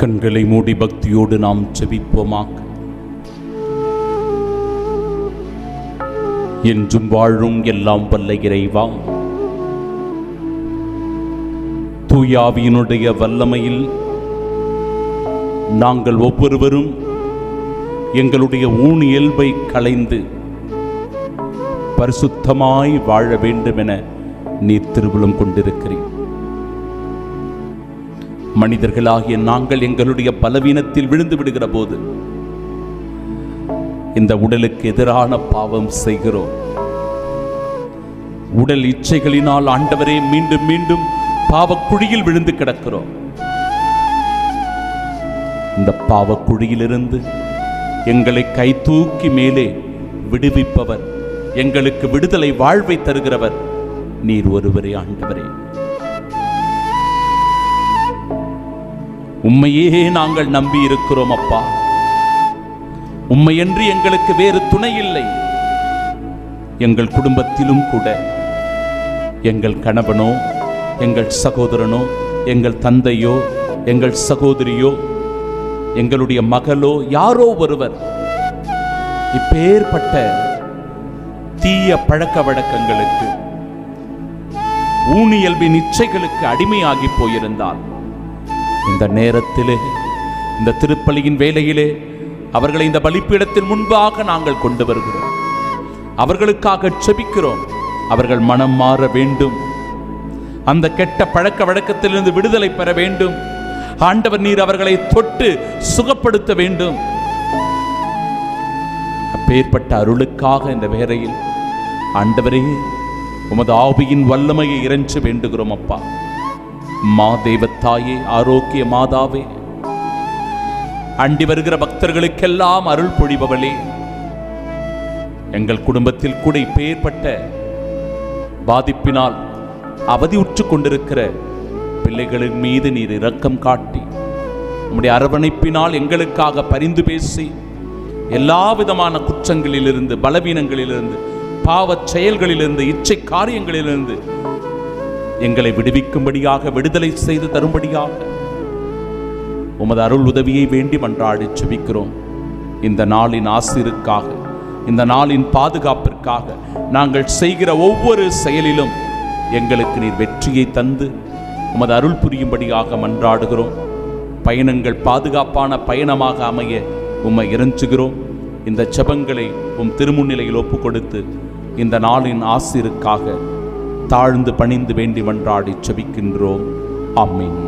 கண்களை மூடி பக்தியோடு நாம் ஜெபிப்போமாக. என்றும் வாழும் எல்லாம் வல்ல இறைவா, தூயாவியினுடைய வல்லமையில் நாங்கள் ஒவ்வொருவரும் எங்களுடைய ஊனியல்பை களைந்து பரிசுத்தமாய் வாழ வேண்டும் என நீர் திருவுளம் கொண்டிருக்கிறீர். மனிதர்களாகிய நாங்கள் எங்களுடைய பலவீனத்தில் விழுந்து விடுகிற போது இந்த உடலுக்கு எதிரான பாவம் செய்கிறோம். உடல் இச்சைகளினால் ஆண்டவரே மீண்டும் மீண்டும் பாவக்குழியில் விழுந்து கிடக்கிறோம். இந்த பாவக்குழியிலிருந்து எங்களை கை தூக்கி மேலே விடுவிப்பவர், எங்களுக்கு விடுதலை வாழ்வை தருகிறவர் நீர் ஒருவரே ஆண்டவரே. உம்மையே நாங்கள் நம்பி இருக்கிறோம் அப்பா. உம்மையன்றி எங்களுக்கு வேறு துணை இல்லை. எங்கள் குடும்பத்திலும் கூட எங்கள் கணவனோ, எங்கள் சகோதரனோ, எங்கள் தந்தையோ, எங்கள் சகோதரியோ, எங்களுடைய மகளோ, யாரோ ஒருவர் இப்பேற்பட்ட தீய பழக்க வழக்கங்களுக்கு, ஊனியல்பின் இச்சைகளுக்கு அடிமையாகி போயிருந்தால் இந்த நேரத்திலே, இந்த திருப்பலியின் வேளையிலே அவர்களை இந்த பலிப்பீடத்தின் முன்பாக நாங்கள் கொண்டு வருகிறோம். அவர்களுக்காக ஜெபிக்கிறோம். அவர்கள் மனம் மாற வேண்டும். அந்த கெட்ட பழக்க வழக்கத்திலிருந்து விடுதலை பெற வேண்டும். ஆண்டவர் நீர் அவர்களை தொட்டு சுகப்படுத்த வேண்டும். அப்பேற்பட்ட அருளுக்காக இந்த வேளையில் ஆண்டவரே உமது ஆவியின் வல்லமையை இறைஞ்சு வேண்டுகிறோம் அப்பா. மாதேவத்தாயே, ஆரோக்கிய மாதாவே, அண்டி வருகிற பக்தர்களுக்கெல்லாம் அருள் பொழிபவளே, எங்கள் குடும்பத்தில் கூட இப்பேற்பட்ட பாதிப்பினால் அவதியுற்று கொண்டிருக்கிற பிள்ளைகளின் மீது நீர் இரக்கம் காட்டி நம்முடைய அரவணைப்பினால் எங்களுக்காக பரிந்து பேசி எல்லா விதமான குற்றங்களிலிருந்து, பலவீனங்களிலிருந்து, பாவச் செயல்களிலிருந்து, இச்சை காரியங்களிலிருந்து எங்களை விடுவிக்கும்படியாக, விடுதலை செய்து தரும்படியாக உமது அருள் உதவியை வேண்டி மன்றாடி ஜெபிக்கிறோம். இந்த நாளின் ஆசீருக்காக, இந்த நாளின் பாதுகாப்பிற்காக, நாங்கள் செய்கிற ஒவ்வொரு செயலிலும் எங்களுக்கு நீர் வெற்றியை தந்து உமது அருள் புரியும்படியாக மன்றாடுகிறோம். பயணங்கள் பாதுகாப்பான பயணமாக அமைய உம்மை இறைஞ்சுகிறோம். இந்த ஜெபங்களை உம் திருமுன்னிலையில் ஒப்பு கொடுத்து இந்த நாளின் ஆசீருக்காக தாழ்ந்து பணிந்து வேண்டி மன்றாடி ஜெபிக்கின்றோம். ஆமென்.